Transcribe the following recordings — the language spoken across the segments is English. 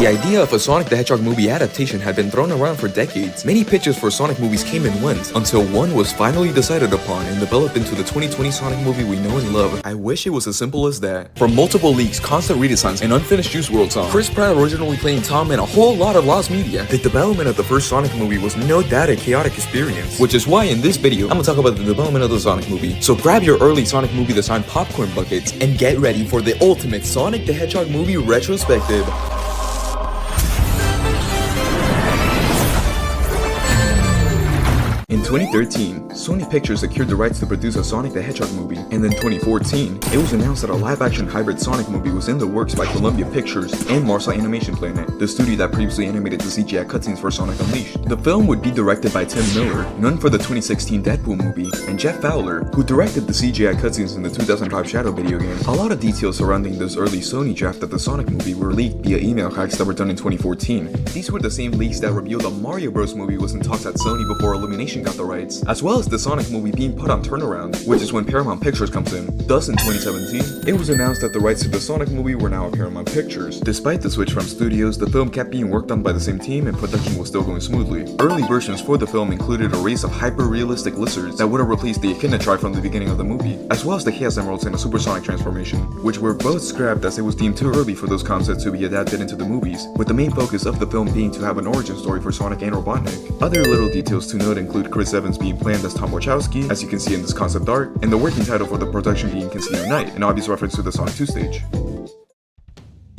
The idea of a Sonic the Hedgehog movie adaptation had been thrown around for decades. Many pitches for Sonic movies came and went, until one was finally decided upon and developed into the 2020 Sonic movie we know and love. I wish it was as simple as that. From multiple leaks, constant redesigns, and unfinished Juice WRLD song, Chris Pratt originally playing Tom, and a whole lot of lost media, the development of the first Sonic movie was no doubt a chaotic experience. Which is why in this video, I'm gonna talk about the development of the Sonic movie. So grab your early Sonic movie design popcorn buckets and get ready for the ultimate Sonic the Hedgehog movie retrospective. In 2013, Sony Pictures secured the rights to produce a Sonic the Hedgehog movie, and in 2014, it was announced that a live-action hybrid Sonic movie was in the works by Columbia Pictures and Marcel Animation Planet, the studio that previously animated the CGI cutscenes for Sonic Unleashed. The film would be directed by Tim Miller, known for the 2016 Deadpool movie, and Jeff Fowler, who directed the CGI cutscenes in the 2005 Shadow video game. A lot of details surrounding this early Sony draft of the Sonic movie were leaked via email hacks that were done in 2014. These were the same leaks that revealed a Mario Bros movie was in talks at Sony before Illumination got the rights, as well as the Sonic movie being put on turnaround, which is when Paramount Pictures comes in. Thus, in 2017, it was announced that the rights to the Sonic movie were now at Paramount Pictures. Despite the switch from studios, the film kept being worked on by the same team and production was still going smoothly. Early versions for the film included a race of hyper-realistic lizards that would have replaced the Echidna tribe from the beginning of the movie, as well as the Chaos Emeralds in a supersonic transformation, which were both scrapped as it was deemed too early for those concepts to be adapted into the movies, with the main focus of the film being to have an origin story for Sonic and Robotnik. Other little details to note include Chris Evans being planned as Tom Wachowski, as you can see in this concept art, and the working title for the production being Casino Night, an obvious reference to the Sonic 2 stage.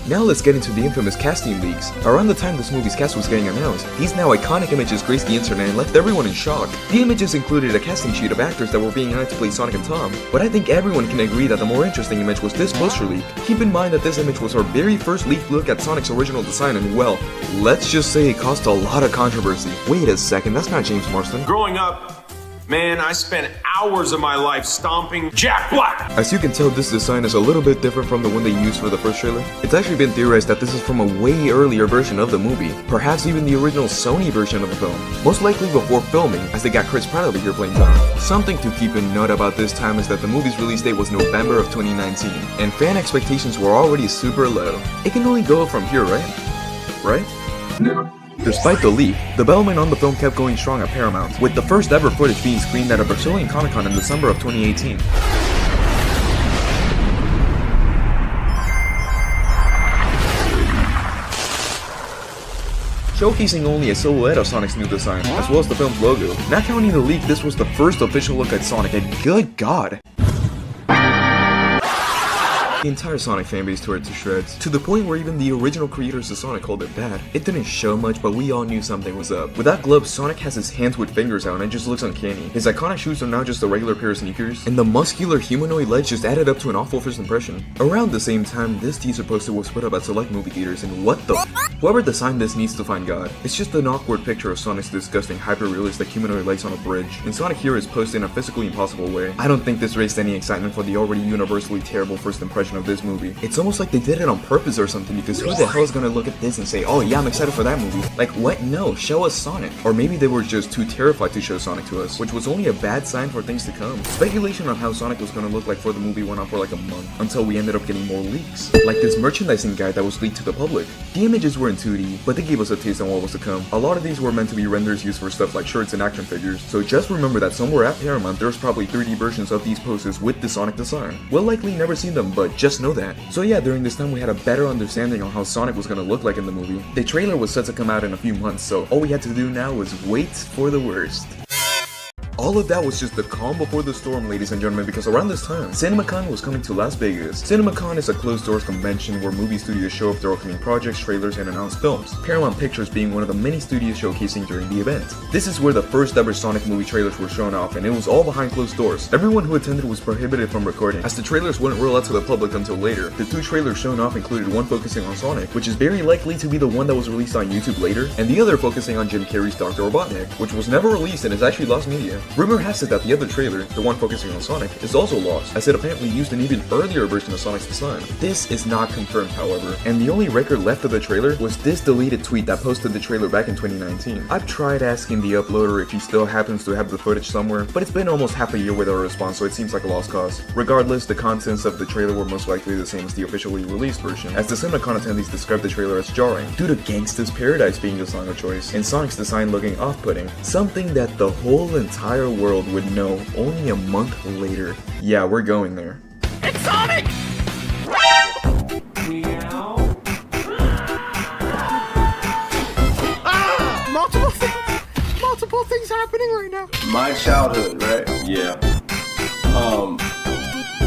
Now let's get into the infamous casting leaks. Around the time this movie's cast was getting announced, these now iconic images graced the internet and left everyone in shock. The images included a casting sheet of actors that were being hired to play Sonic and Tom, but I think everyone can agree that the more interesting image was this poster leak. Keep in mind that this image was our very first leaked look at Sonic's original design, and well, let's just say it caused a lot of controversy. Wait a second, that's not James Marsden. Growing up, man, I spent hours of my life stomping Jack Black! As you can tell, this design is a little bit different from the one they used for the first trailer. It's actually been theorized that this is from a way earlier version of the movie, perhaps even the original Sony version of the film, most likely before filming, as they got Chris Pratt over here playing Tom. Something to keep in note about this time is that the movie's release date was November of 2019, and fan expectations were already super low. It can only go up from here, right? Right? No. Despite the leak, development on the film kept going strong at Paramount, with the first ever footage being screened at a Brazilian Comic-Con in December of 2018. Showcasing only a silhouette of Sonic's new design, as well as the film's logo. Not counting the leak, this was the first official look at Sonic, and good god! The entire Sonic fanbase tore it to shreds, to the point where even the original creators of Sonic called it bad. It didn't show much, but we all knew something was up. Without gloves, Sonic has his hands with fingers out and it just looks uncanny. His iconic shoes are now just a regular pair of sneakers, and the muscular humanoid legs just added up to an awful first impression. Around the same time, this teaser poster was put up at select movie theaters, and what the whoever designed this needs to find God. It's just an awkward picture of Sonic's disgusting hyper-realistic humanoid legs on a bridge, and Sonic here is posed in a physically impossible way. I don't think this raised any excitement for the already universally terrible first impression of this movie. It's almost like they did it on purpose or something, because who the hell is gonna look at this and say, oh yeah, I'm excited for that movie? Like, what? No, show us Sonic. Or maybe they were just too terrified to show Sonic to us, which was only a bad sign for things to come. Speculation on how Sonic was gonna look like for the movie went on for like a month, until we ended up getting more leaks. Like this merchandising guide that was leaked to the public. The images were in 2D, but they gave us a taste on what was to come. A lot of these were meant to be renders used for stuff like shirts and action figures, so just remember that somewhere at Paramount there's probably 3D versions of these posters with the Sonic design. We'll likely never see them, but just know that. So yeah, during this time we had a better understanding on how Sonic was gonna look like in the movie. The trailer was set to come out in a few months, so all we had to do now was wait for the worst. All of that was just the calm before the storm, ladies and gentlemen, because around this time, CinemaCon was coming to Las Vegas. CinemaCon is a closed-doors convention where movie studios show off their upcoming projects, trailers, and announce films, Paramount Pictures being one of the many studios showcasing during the event. This is where the first ever Sonic movie trailers were shown off, and it was all behind closed doors. Everyone who attended was prohibited from recording, as the trailers wouldn't roll out to the public until later. The two trailers shown off included one focusing on Sonic, which is very likely to be the one that was released on YouTube later, and the other focusing on Jim Carrey's Dr. Robotnik, which was never released and is actually lost media. Rumor has it that the other trailer, the one focusing on Sonic, is also lost, as it apparently used an even earlier version of Sonic's design. This is not confirmed, however, and the only record left of the trailer was this deleted tweet that posted the trailer back in 2019. I've tried asking the uploader if he still happens to have the footage somewhere, but it's been almost half a year without a response, so it seems like a lost cause. Regardless, the contents of the trailer were most likely the same as the officially released version, as the CinemaCon attendees described the trailer as jarring, due to Gangsta's Paradise being the song of choice, and Sonic's design looking off-putting, something that the whole entire world would know only a month later. Yeah, we're going there. It's Sonic! Multiple things happening right now. My childhood, right? Yeah.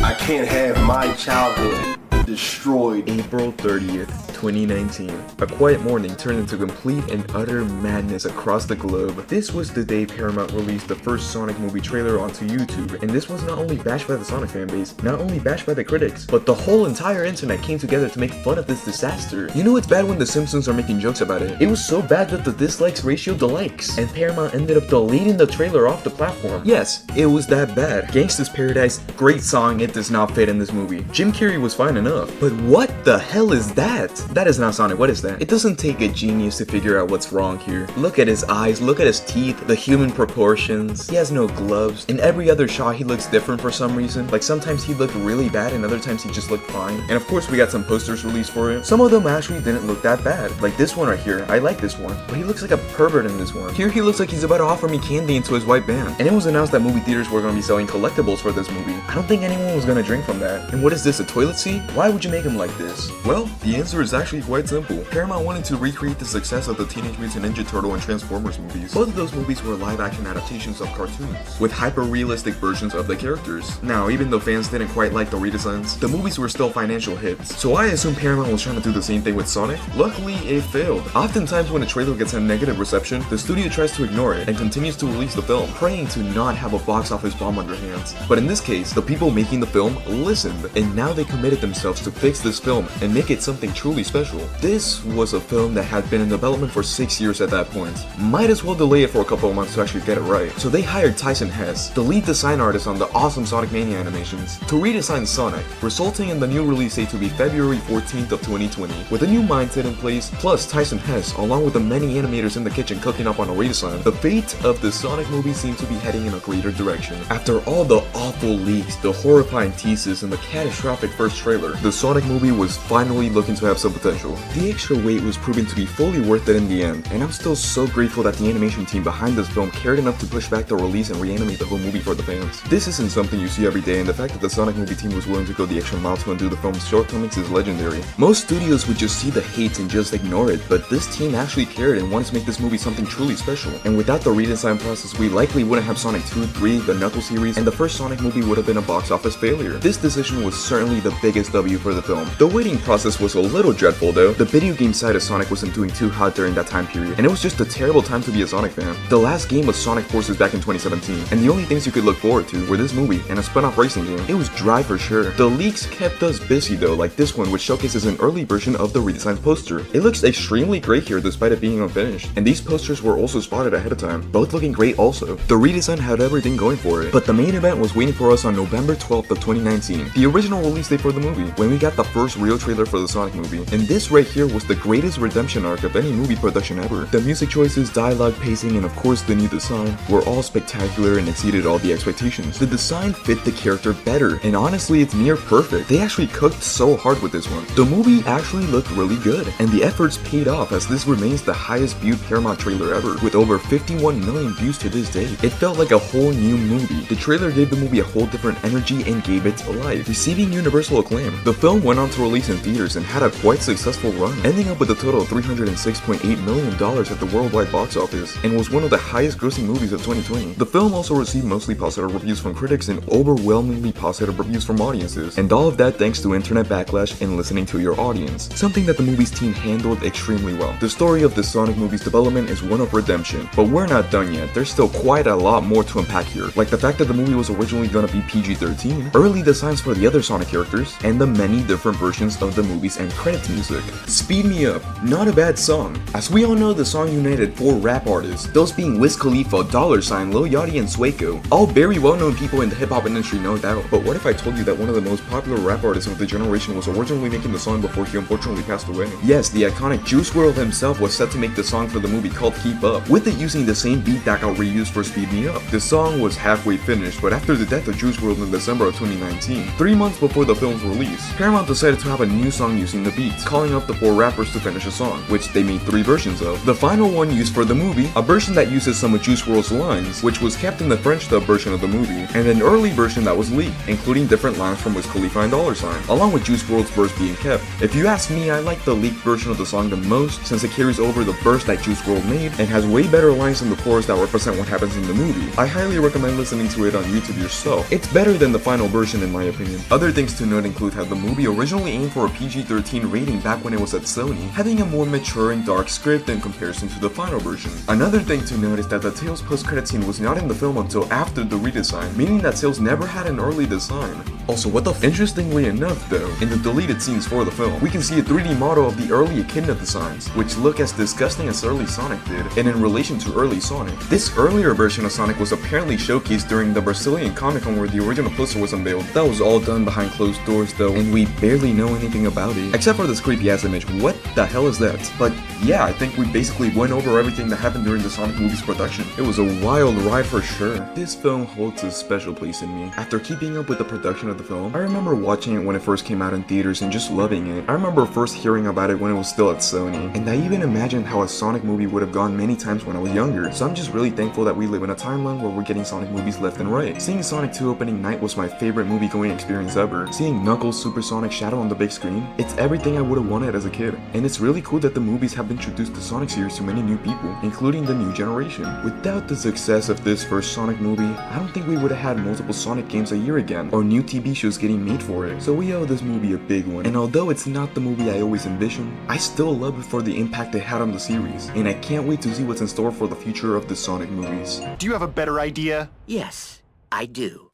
I can't have my childhood destroyed. April 30th, 2019. A quiet morning turned into complete and utter madness across the globe. This was the day Paramount released the first Sonic movie trailer onto YouTube, and this was not only bashed by the Sonic fanbase, not only bashed by the critics, but the whole entire internet came together to make fun of this disaster. You know it's bad when The Simpsons are making jokes about it. It was so bad that the dislikes ratioed the likes, and Paramount ended up deleting the trailer off the platform. Yes, it was that bad. Gangsta's Paradise, great song, it does not fit in this movie. Jim Carrey was fine enough. But what the hell is that? That is not Sonic, what is that? It doesn't take a genius to figure out what's wrong here. Look at his eyes, look at his teeth, the human proportions. He has no gloves. In every other shot he looks different for some reason. Like sometimes he looked really bad and other times he just looked fine. And of course we got some posters released for it. Some of them actually didn't look that bad. Like this one right here, I like this one. But he looks like a pervert in this one. Here he looks like he's about to offer me candy into his white band. And it was announced that movie theaters were going to be selling collectibles for this movie. I don't think anyone was going to drink from that. And what is this, a toilet seat? Why would you make him like this? Well, the answer is actually quite simple. Paramount wanted to recreate the success of the Teenage Mutant Ninja Turtle and Transformers movies. Both of those movies were live-action adaptations of cartoons, with hyper-realistic versions of the characters. Now, even though fans didn't quite like the redesigns, the movies were still financial hits, so I assume Paramount was trying to do the same thing with Sonic. Luckily, it failed. Oftentimes when a trailer gets a negative reception, the studio tries to ignore it and continues to release the film, praying to not have a box office bomb on their hands. But in this case, the people making the film listened, and now they committed themselves to fix this film and make it something truly special. This was a film that had been in development for 6 years at that point. Might as well delay it for a couple of months to actually get it right. So they hired Tyson Hesse, the lead design artist on the awesome Sonic Mania animations, to redesign Sonic, resulting in the new release date to be February 14th of 2020. With a new mindset in place, plus Tyson Hesse, along with the many animators in the kitchen cooking up on a redesign, the fate of the Sonic movie seemed to be heading in a greater direction. After all the awful leaks, the horrifying teases, and the catastrophic first trailer, the Sonic movie was finally looking to have some potential. The extra weight was proven to be fully worth it in the end, and I'm still so grateful that the animation team behind this film cared enough to push back the release and reanimate the whole movie for the fans. This isn't something you see every day, and the fact that the Sonic movie team was willing to go the extra mile to undo the film's shortcomings is legendary. Most studios would just see the hate and just ignore it, but this team actually cared and wanted to make this movie something truly special. And without the redesign process, we likely wouldn't have Sonic 2, 3, the Knuckles series, and the first Sonic movie would have been a box office failure. This decision was certainly the biggest W for the film. The waiting process was a little dreadful though. The video game side of Sonic wasn't doing too hot during that time period, and it was just a terrible time to be a Sonic fan. The last game was Sonic Forces back in 2017, and the only things you could look forward to were this movie and a spin-off racing game. It was dry for sure. The leaks kept us busy though, like this one which showcases an early version of the redesigned poster. It looks extremely great here despite it being unfinished, and these posters were also spotted ahead of time, both looking great also. The redesign had everything going for it, but the main event was waiting for us on November 12th of 2019, the original release date for the movie, when we got the first real trailer for the Sonic movie. And this right here was the greatest redemption arc of any movie production ever. The music choices, dialogue, pacing, and of course the new design were all spectacular and exceeded all the expectations. The design fit the character better, and honestly it's near perfect. They actually cooked so hard with this one. The movie actually looked really good, and the efforts paid off as this remains the highest viewed Paramount trailer ever, with over 51 million views to this day. It felt like a whole new movie. The trailer gave the movie a whole different energy and gave it life, receiving universal acclaim. The film went on to release in theaters and had a quite successful run, ending up with a total of $306.8 million at the worldwide box office, and was one of the highest grossing movies of 2020. The film also received mostly positive reviews from critics and overwhelmingly positive reviews from audiences, and all of that thanks to internet backlash and listening to your audience, something that the movie's team handled extremely well. The story of the Sonic movie's development is one of redemption, but we're not done yet. There's still quite a lot more to unpack here, like the fact that the movie was originally gonna be PG-13, early designs for the other Sonic characters, and the many different versions of the movie's end credits music. Speed Me Up, not a bad song. As we all know, the song united 4 rap artists, those being Wiz Khalifa, $, Lil Yachty, and Sueco. All very well-known people in the hip-hop industry, no doubt. But what if I told you that one of the most popular rap artists of the generation was originally making the song before he unfortunately passed away? Yes, the iconic Juice WRLD himself was set to make the song for the movie called Keep Up, with it using the same beat that got reused for Speed Me Up. The song was halfway finished, but after the death of Juice WRLD in December of 2019, 3 months before the film's release, Paramount decided to have a new song using the beats, calling up the 4 rappers to finish a song, which they made 3 versions of. The final one used for the movie, a version that uses some of Juice WRLD's lines, which was kept in the French dub version of the movie, and an early version that was leaked, including different lines from Wiz Khalifa and $, along with Juice WRLD's verse being kept. If you ask me, I like the leaked version of the song the most, since it carries over the verse that Juice WRLD made, and has way better lines in the chorus that represent what happens in the movie. I highly recommend listening to it on YouTube yourself. It's better than the final version in my opinion. Other things to note include how the movie originally aimed for a PG-13 rating back when it was at Sony, having a more mature and dark script in comparison to the final version. Another thing to note is that the Tails post-credit scene was not in the film until after the redesign, meaning that Tails never had an early design. Also, interestingly enough though, in the deleted scenes for the film, we can see a 3D model of the early Echidna designs, which look as disgusting as early Sonic did, and in relation to early Sonic. This earlier version of Sonic was apparently showcased during the Brazilian Comic-Con where the original poster was unveiled. That was all done behind closed doors though, and we barely know anything about it, except for this creepy ass image. What the hell is that? But yeah, I think we basically went over everything that happened during the Sonic movie's production. It was a wild ride for sure. This film holds a special place in me. After keeping up with the production of the film, I remember watching it when it first came out in theaters and just loving it. I remember first hearing about it when it was still at Sony, and I even imagined how a Sonic movie would have gone many times when I was younger. So I'm just really thankful that we live in a timeline where we're getting Sonic movies left and right. Seeing Sonic 2 opening night was my favorite movie-going experience ever. Seeing Knuckles, Supersonic, Shadow on the big screen, it's everything I would have wanted as a kid. And it's really cool that the movies have introduced the Sonic series to many new people, including the new generation. Without the success of this first Sonic movie, I don't think we would have had multiple Sonic games a year again, or new TV shows getting made for it. So we owe this movie a big one. And although it's not the movie I always envisioned, I still love it for the impact it had on the series. And I can't wait to see what's in store for the future of the Sonic movies. Do you have a better idea? Yes, I do.